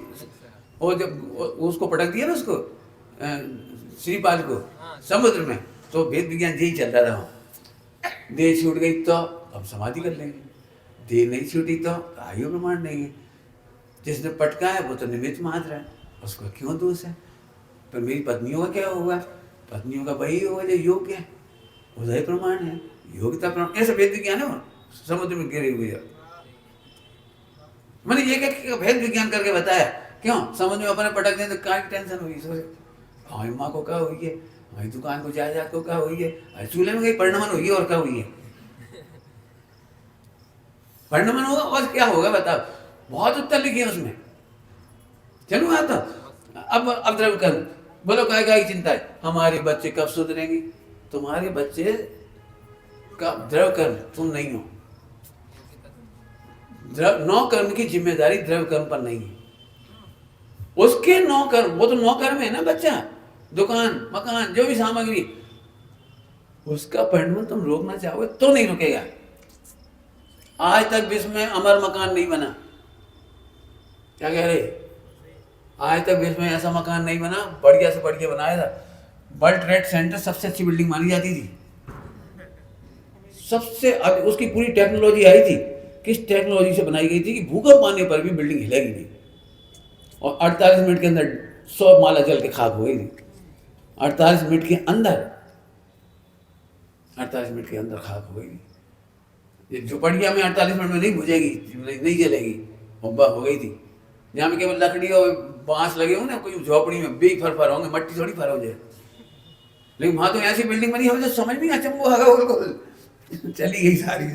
वो जब उसको पटक दिया ना उसको श्रीपाल को समुद्र में, तो वेद विज्ञान यही चल रहा था। देह छूट गई तो हम समाधि कर लेंगे, देह नहीं छूटी तो आयु प्रमाण नहीं है। जिसने पटका है वो तो निमित्त मात्र है, उसको क्यों दोष है। पर मेरी पत्नियों का क्या होगा, पत्नियों का वही होगा जो योग्य है, उदय प्रमाण है, योग्यता प्रमाण, ऐसा वेद विज्ञान है। समुद्र में गिरे हुए मैंने एक भेद विज्ञान करके बताया। क्यों समुद्र में अपने पटक दें तो क्या टेंशन हुई, सोचे हमारी माँ को क्या हुई है, हमारी दुकान को जायदाद को क्या हुई है, चूल्हे में कहीं परिणमन हुई है और क्या हुई है, परिणमन होगा और क्या होगा बताओ। बहुत उत्तर लिखे उसमें। चलो आता अब द्रव्य कर्म बोलो, क्या की चिंता है, हमारे बच्चे कब सुधरेंगे। तुम्हारे बच्चे का द्रव्य कर्म तुम नहीं हो, नौ कर्म की जिम्मेदारी द्रव्य कर्म पर नहीं है। उसके नौ कर्म, वो तो नौ कर्म है ना बच्चा, दुकान मकान जो भी सामग्री, उसका परिणाम तुम रोकना चाहोगे तो नहीं रुकेगा। आज तक विश्व में अमर मकान नहीं बना, क्या कह रहे, आज तक विश्व में ऐसा मकान नहीं बना, बढ़िया से बढ़िया बनाया था। वर्ल्ड ट्रेड सेंटर सबसे अच्छी बिल्डिंग मानी जाती थी, सबसे उसकी पूरी टेक्नोलॉजी आई थी। किस टेक्नोलॉजी से बनाई गई थी कि भूकंप आने पर भी बिल्डिंग हिलेगी नहीं, और 48 मिनट के अंदर 100 माला जल के खाक हो गई थी। 48 मिनट के अंदर, 48 मिनट के अंदर खाक हो गई। ये झुपड़िया में 48 मिनट में नहीं बुझेगी, नहीं जलेगी, हो गई थी। जहाँ में केवल लकड़ी और बांस लगे होंगे ना, कोई झोपड़ी में बे फर होंगे, मट्टी थोड़ी फर हो जाए। लेकिन वहां तो ऐसी बिल्डिंग बनी हो जो समझ नहीं अचंबो होगा, बिल्कुल चली गई सारी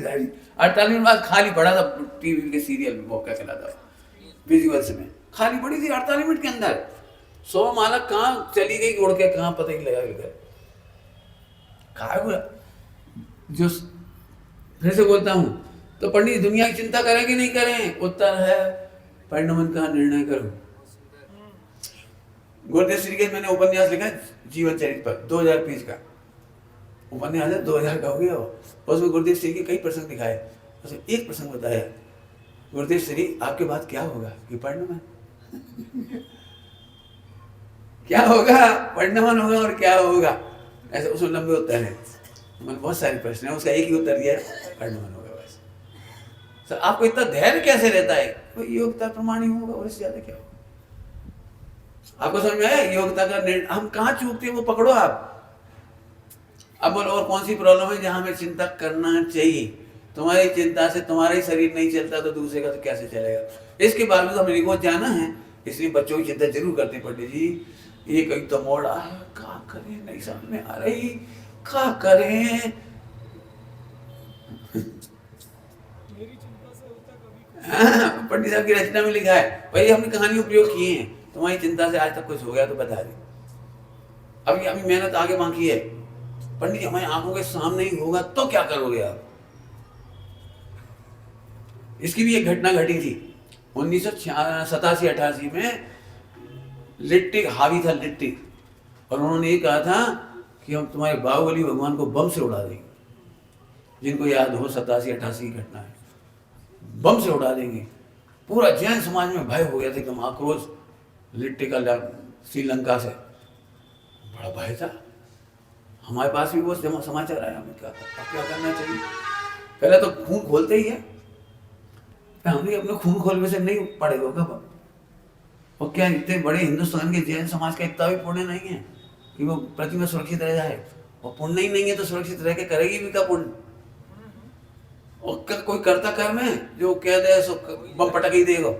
48 मिनट बाद खाली पड़ा था। टीवी के सीरियल में मौका चला था विजुअल्स में, खाली पड़ी थी 48 मिनट के अंदर। 100 माला कहाँ चली गई उड़ के, कहाँ पता ही लगा। कहा जो फिर से बोलता हूँ, तो पंडित दुनिया की चिंता करें कि नहीं करें, उत्तर है परिणमन का निर्णय करो। गुरुदेव श्री के मैंने उपन्यास लिखा है जीवन चरित्र पर, 2000 पेज का उपन्यास है, 2000 का हो गया। उसमें गुरुदेव श्री के कई प्रसंग दिखाए, उसमें एक प्रसंग बताया, गुरुदेव श्री आपके बाद क्या होगा, कि परिणमन क्या होगा, परिणमन होगा और क्या होगा, ऐसे उसमें लंबे उत्तर है, मतलब बहुत सारे प्रश्न है, उसका एक ही उत्तर दिया है, परिणमन होगा बस। तो आपको इतना धैर्य कैसे रहता है, तो योग्यता प्रमाण ही होगा, उससे ज्यादा क्या होगा। आपको समझ में आया योग्यता का निर्णय, हम कहाँ चूकते हैं वो पकड़ो आप। अब बोलो और कौन सी प्रॉब्लम है जहां हमें चिंता करना चाहिए। तुम्हारी चिंता से तुम्हारा ही शरीर नहीं चलता तो दूसरे का तो कैसे चलेगा। इसके बावजूद हमें रिपोर्ट जाना है, इसलिए बच्चों की चिंता जरूर करते हैं। पंडित जी ये कहीं तो मोड़ आ है, क्या करें, नहीं समझ में आ रही, क्या करें। पंडित साहब की रचना में लिखा है, भाई हमने कहानी उपयोग किए हैं, तुम्हारी चिंता से आज तक कुछ हो गया तो बता दे। अभी अभी मेहनत आगे बाकी है। पंडित जी हमारी आंखों के सामने ही होगा तो क्या करोगे आप। इसकी भी एक घटना घटी थी 1987-88 में। लिट्टी हावी था, लिट्टी, और उन्होंने ये कहा था कि हम तुम्हारे बाहुबली भगवान को बम से उड़ा देंगे। जिनको याद हो 87-88 की घटना है, बम से उड़ा देंगे। पूरा जैन समाज में भय हो गया था, एकदम आक्रोश। लिट्टी का श्रीलंका से बड़ा भय था। हमारे पास भी वो समाचार आया, हमें क्या करना चाहिए। पहले तो खून खोलते ही है, हमने अपने खून खोलने से नहीं पड़ेगा कब। और क्या इतने बड़े हिंदुस्तान के जैन समाज का इतना भी पुण्य नहीं है कि वो प्रतिमा सुरक्षित रह जाए। और पुण्य ही नहीं है तो सुरक्षित रह के करेगी भी क्या पुण्य। और कोई करता कर्म है जो कह दे सो बम पटक ही देगा,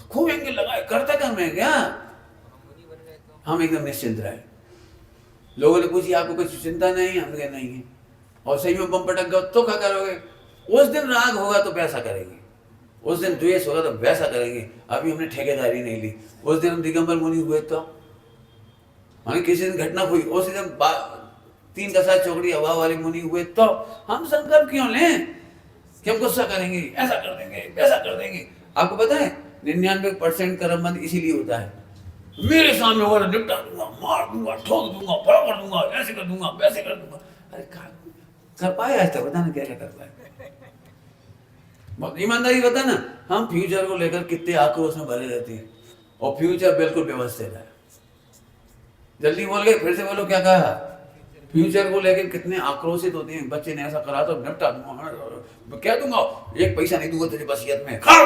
खूब एंगल लगाए, करता कर्म है क्या। हम एकदम निश्चिंत रहे। लोगों ने पूछी आपको कुछ चिंता नहीं है, हमने कहा नहीं है। और सही में बम पटक गया तो क्या करोगे। उस दिन राग होगा तो वैसा करेंगे, उस दिन द्वेष होगा तो वैसा करेंगे। अभी हमने ठेकेदारी नहीं ली, उस दिन हम दिगंबर मुनि हुए तो हमें किसी दिन घटना हुई, उसी दिन 3 कसा चौकड़ी हवा वाले मुनि हुए तो हम संकल्प क्यों लें कि हम गुस्सा करेंगे, ऐसा कर देंगे, वैसा कर देंगे। आपको पता है 99% कर्म बंद इसीलिए होता है। मेरे सामने हो रहा निपटा दूंगा, मार दूंगा, ठोक दूंगा, बड़ा कर दूंगा, ऐसे कर दूंगा, वैसे कर दूंगा। अरे कर पाए आज तक, बता ना क्या क्या कर पाए। बहुत ईमानदारी बता ना, हम फ्यूचर को लेकर कितने आक्रोश में भरे रहते हैं और फ्यूचर बिल्कुल व्यवस्थित है। जल्दी बोल गए, फिर से बोलो क्या कहा। फ्यूचर को लेकर कितने आक्रोशित होते हैं। बच्चे ने ऐसा करा तो निपटा दूंगा, कह दूंगा 1 पैसा नहीं दूंगा तुझे वसीयत में, खाओ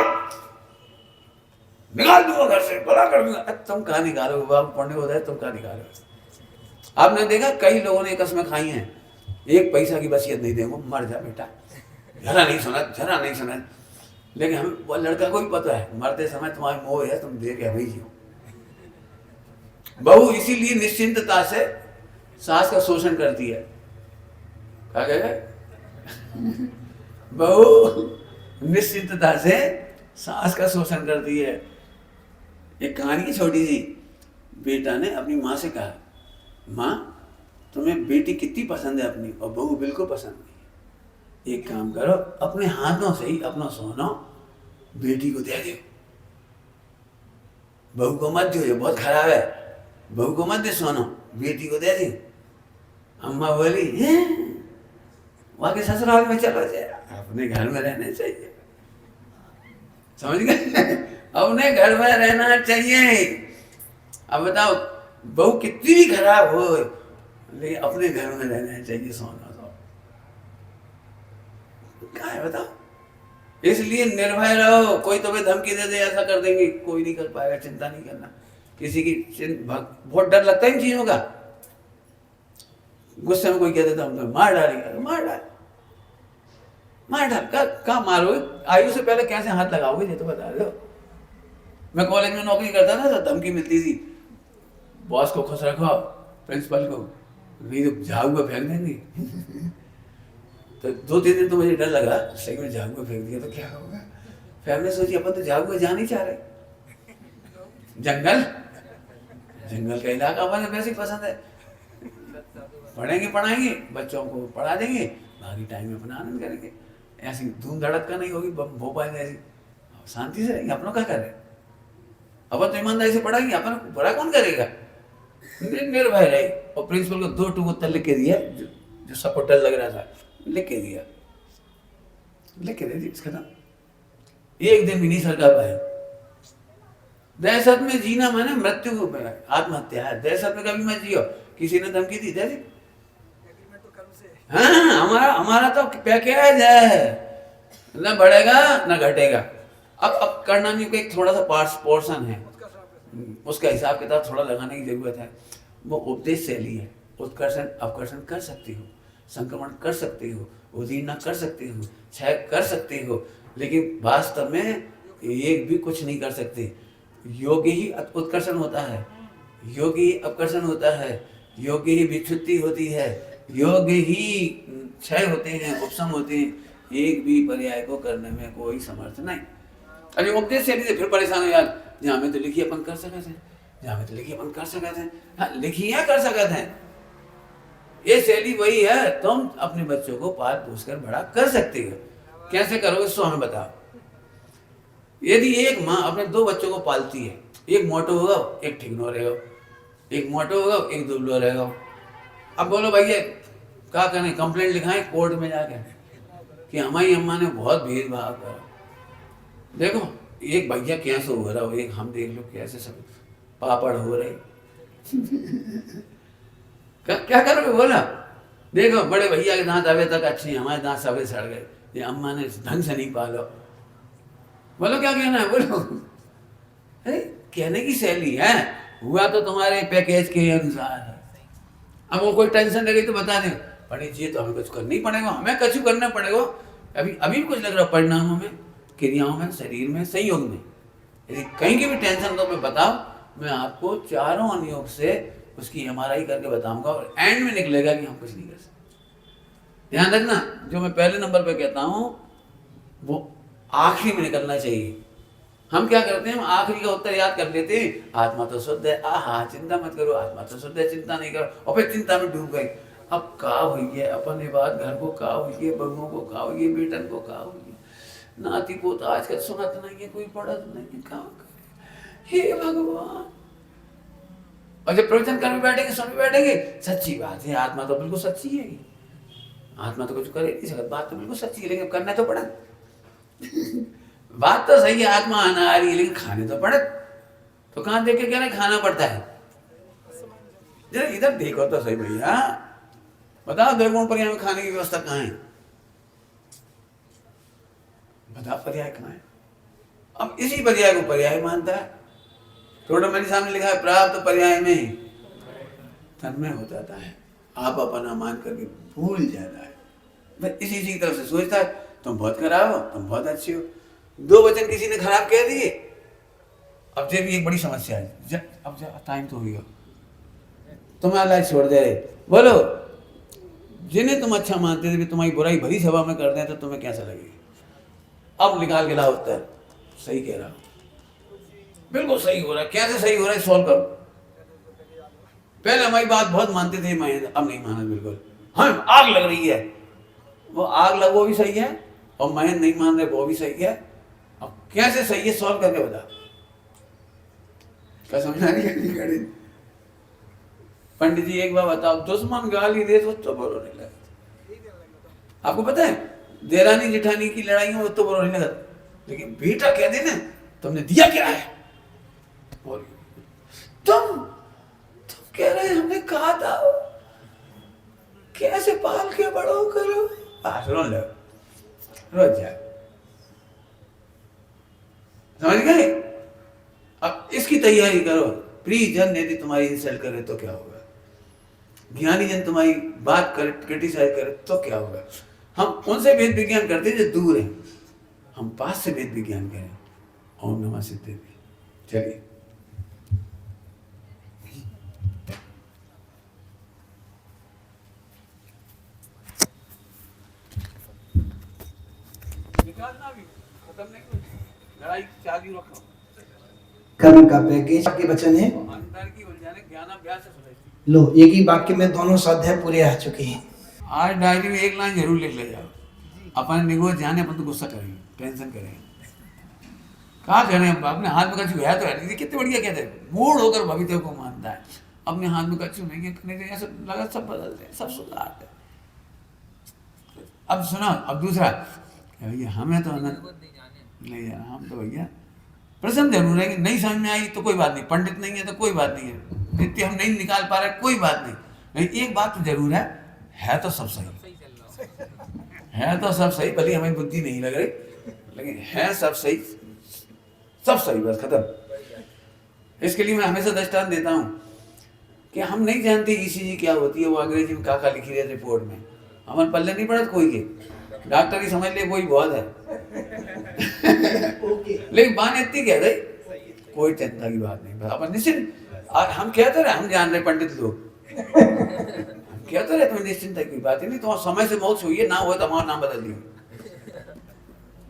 निकाल दूंगा घर से, भला कर दूंगा। तुम कहाँ निकालो बाबू, पढ़ने होता है तुम कहाँ निकालो। आपने देखा कई लोगों ने कसमें खाई हैं, 1 पैसा की वसीयत नहीं देंगे, मर जा बेटा, जरा नहीं सुना, जरा नहीं सुना। लेकिन हमें वो लड़का को भी पता है मरते समय तुम्हारे मोह है, तुम दे के भाई जियो। बहू इसीलिए निश्चिंतता से सास का शोषण करती है। क्या कहे, बहू निश्चिंतता से सास का शोषण करती है। एक कहानी की छोटी सी, बेटा ने अपनी माँ से कहा, माँ तुम्हें बेटी कितनी पसंद है अपनी, और बहू बिल्कुल पसंद नहीं। एक काम करो, अपने हाथों से ही अपना सोना बेटी को दे दो, बहू को मत दो, ये बहुत खराब है, बहू को मत दे सोना, बेटी को दे दो। अम्मा बोली वहां के ससुराल में चलो जाए, अपने घर में रहने चाहिए। समझ गए, अपने घर में रहना चाहिए। अब बताओ बहू कितनी भी खराब हो, लेकिन अपने घर में रहना चाहिए, सोना क्या है बताओ। इसलिए निर्भय रहो, कोई तुम्हें धमकी दे दे ऐसा कर देंगे, कोई नहीं कर पाएगा, चिंता नहीं करना किसी की। बहुत डर लगता है इन चीजों का। गुस्से में कोई कह देता हम तो मार डालेंगे, मार डाल, मार डाल, कहाँ मारोगे, आयु से पहले कैसे हाथ लगाओगे ये तो बता दो। मैं कॉलेज में नौकरी करता था तो धमकी मिलती थी, बॉस को खुश रखो, प्रिंसिपल को, नहीं तो झाड़ू फेंक देंगे। तो 2-3 दिन तो मुझे डर लगा, सही में झाड़ू फेंक दिया तो क्या होगा। फिर हमने सोची अपन तो झाड़ू जा नहीं चाह रहे, जंगल का इलाका अपन वैसे ही पसंद है, पढ़ेंगे पढ़ाएंगे, बच्चों को पढ़ा देंगे, बाकी टाइम में अपना आनंद करेंगे। ऐसी धूम धड़क का नहीं होगी भोपाल में, ऐसी शांति से रहेंगे, अपनों क्या करें, अपन तो ईमानदारी से पढ़ाएंगे, अपन बुरा कौन करेगा, निर्भय रहे। और प्रिंसिपल को 2 उत्तर लिख के दिया, जो सबको डर लग रहा था, लिख के दिया, लिख के दे दी, इसका नाम एक दिन भी नहीं सर का पाया। दहशत में जीना माने मृत्यु को, आत्महत्या है। दहशत में कभी मत जियो, किसी ने धमकी दी जैसे, हाँ हमारा तो पैकेज है, न बढ़ेगा न घटेगा। अब करना नहीं, एक थोड़ा सा पोर्शन है, उसका हिसाब किताब थोड़ा लगाने की जरूरत है। वो उपदेश शैली है, उत्कर्षण अवकर्षण कर सकती हो, संक्रमण कर सकती हो, उदीर्णा कर सकती हो, क्षय कर सकती हो, लेकिन वास्तव में एक भी कुछ नहीं कर सकते। योगी ही उत्कर्षण होता है, योगी ही अपकर्षण होता है, योगी ही विच्छुत्ति होती है, योग ही क्षय होते हैं, उपशम होते हैं। एक भी पर्याय को करने में कोई समर्थ नहीं। अरे उपदेश शैली से फिर परेशान हो यार, जहाँ में तो लिखिए अपन कर सकते हैं, जहाँ में तो लिखिए अपन कर सकते हैं, हाँ लिखिए कर सकते हैं। ये शैली वही है, तुम अपने बच्चों को पाल पोस कर बड़ा कर सकते हो। कैसे करोगे सो हमें बताओ। यदि एक माँ अपने 2 बच्चों को पालती है, एक मोटो होगा एक ठिकनो रहेगा, एक मोटो होगा एक दुबलो रहेगा। अब बोलो भैया क्या करें, कंप्लेंट लिखाएं कोर्ट में जाके कि हमारी अम्मा ने बहुत भेदभाव करा। देखो एक भैया कैसे हो रहा हो, एक हम देख लो कैसे सब पापड़ हो रहे। क्या करोगे बोला, देखो बड़े भैया के दांत अभी तक अच्छे हैं, हमारे दांत सबे सड़ गए, ये अम्मा ने ढंग से नहीं पालो। बोलो क्या कहना है, बोलो। अरे कहने की शैली है, हुआ तो तुम्हारे पैकेज के अनुसार है। अब वो कोई टेंशन लगे तो बता दें, पंडित जी तो हमें कुछ करना ही पड़ेगा, हमें कुछ करना पड़ेगा। अभी कुछ लग रहा है परिणामों में, क्रियाओं में, शरीर में, संयोग में। यदि कहीं की भी टेंशन तो मैं बताओ, मैं आपको चारों अनुयोग से उसकी MRI करके बताऊंगा और एंड में निकलेगा कि हम कुछ नहीं कर सकते। ध्यान रखना, जो मैं पहले नंबर पे कहता हूँ वो आखिरी में निकलना चाहिए। हम क्या करते हैं, हम आखिरी का उत्तर याद कर लेते हैं, आत्मा तो शुद्ध है, आहा चिंता मत करो, आत्मा तो शुद्ध है, चिंता नहीं करो, और फिर चिंता में डूब गए। अब का हुई है अपने बात, घर को का हुई है, बहुओं को का हुई है, बेटन को का हुई है, नाती पोता आजकल सुनत नहीं है, कोई पढ़त नहीं है, क्या करे हे भगवान। और जब प्रवचन करने बैठेंगे, सुनने बैठेंगे, सच्ची बात है, आत्मा तो बिल्कुल सच्ची है, आत्मा तो कुछ करे नहीं सकता, बात तो बिल्कुल सच्ची है, लेकिन करना तो पड़ा। बात तो सही है, आत्मा आना आ रही है, लेकिन खाने तो पड़े। तो कहाँ देख के क्या नहीं खाना पड़ता है, जरा इधर देखो तो सही भैया, बताओ निर्गुण पर्याय में खाने की व्यवस्था कहाँ है, बताओ पर्याय कहाँ है। अब इसी पर्याय को पर्याय मानता है। थोड़ा मेरे सामने लिखा है प्राप्त पर्याय में तन्मय हो जाता है, आप अपना मान करके भूल जाता है। मैं इसी की तरफ से सोचता है तुम बहुत खराब हो, तुम बहुत अच्छे हो। 2 वचन किसी ने खराब कह दिए, अब ये भी एक बड़ी समस्या है। अब टाइम तो हो गया, तुम्हें अल्लाह छोड़ दे रहे। बोलो जिन्हें तुम अच्छा मानते थे भी तुम्हारी बुराई भरी सभा में कर दें तो तुम्हें कैसा लगेगा। अब निकाल के लाओ उत्तर, सही कह रहा हूं, बिल्कुल सही हो रहा है। कैसे सही हो रहा है सॉल्व करो। पहले हमारी बात बहुत मानते थे, मैं अब नहीं माना बिल्कुल। हाँ आग लग रही है, वो आग लग वो भी सही है, और मैं नहीं मान रहे वो भी सही है। अब कैसे सही है सॉल्व करके बता, क्या समझ आ रही है। पंडित जी एक बार बताओ, दुश्मन गाली दे तो बोलो नहीं लगा। आपको पता है देरानी जेठानी की लड़ाई में तो बोलो नहीं लगा, लेकिन बेटा कह देना तुमने दिया क्या है, बोल तुम कह रहे हमने कहा था कैसे पाल के बड़ो करो, रो लो रोज जाए, समझ गए। अब इसकी तैयारी करो। प्रिय जन यदि तुम्हारी इंसल्ट करे तो क्या होगा, ज्ञानी जन तुम्हारी बात करे क्रिटिसाइज करे तो क्या होगा। हम उनसे वेद विज्ञान करते हैं जो दूर हैं, हम पास से वेद विज्ञान करें। ओम नमः सिद्धि। चलिए लड़ाई चालू रखो। कर्म का पैकेज के वचन है, अंतर की उलझने ज्ञान अभ्यास से सुलझती। लो एक ही वाक्य में दोनों स्वाध्याय पूरे आ चुके हैं। आज डायरी में एक लाइन जरूर लिख ले जाओ, अपन निगो जाने अपन तो गुस्सा करेंगे, टेंशन करेंगे। कहा करें हम, अपने हाथ में कछु है तो है नहीं, कितने बढ़िया कहते हैं, मूड होकर भविष्य को मानता है, अपने हाथ में कछु नहीं है, नहीं तो ऐसा लगा सब बदलते हैं, सब सुधारते हैं। अब सुना, अब दूसरा, भैया हमें तो नहीं यार, हम तो भैया प्रसन्न जरूर है कि नहीं समझ में आई तो कोई बात नहीं, पंडित नहीं है तो कोई बात नहीं है, इतनी हम नहीं निकाल पा रहे कोई बात नहीं, लेकिन एक बात तो जरूर है तो सब सही, है तो सब सही, भले हमें बुद्धि नहीं लग रही, लेकिन है सब सही, सब सही, बस खत्म। इसके लिए मैं हमेशा दृष्टांत देता हूँ कि हम नहीं जानते ईसीजी क्या होती है, वो अंग्रेजी में काका लिखी है रिपोर्ट में, हमारे पल्ले नहीं पड़त कोई के, डॉक्टर ही समझ ले वही बहुत है लेकिन बात इतनी कह दे, कोई चिंता की बात नहीं, बस अपन निश्चिंत, हम कहते रहे, हम जान रहे पंडित लोग, हम कहते रहे तुम्हें निश्चिंता की बात है नहीं, तुम्हारा समय से मोक्ष हुई है, ना हुआ तो हमारा नाम बदल दिया,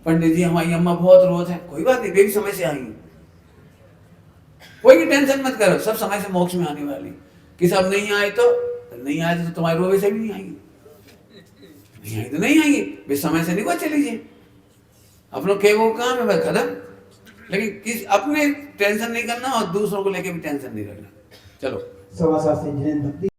पंडित जी हमारी अम्मा बहुत रोज है, कोई बात नहीं, वे भी समय से आएंगी, कोई भी टेंशन मत करो, सब समय से मोक्ष में आने वाली, कि सब नहीं आए तो नहीं आए तो तुम्हारे रोवे से भी नहीं आएंगे, नहीं आएंगे तो नहीं आएंगे, वे समय से नहीं हुआ चली जाए, अपनों के वो काम है भाई खत्म, लेकिन किस अपने टेंशन नहीं करना और दूसरों को लेके भी टेंशन नहीं रखना। चलो सवा सात से जिनेंद्र भक्ति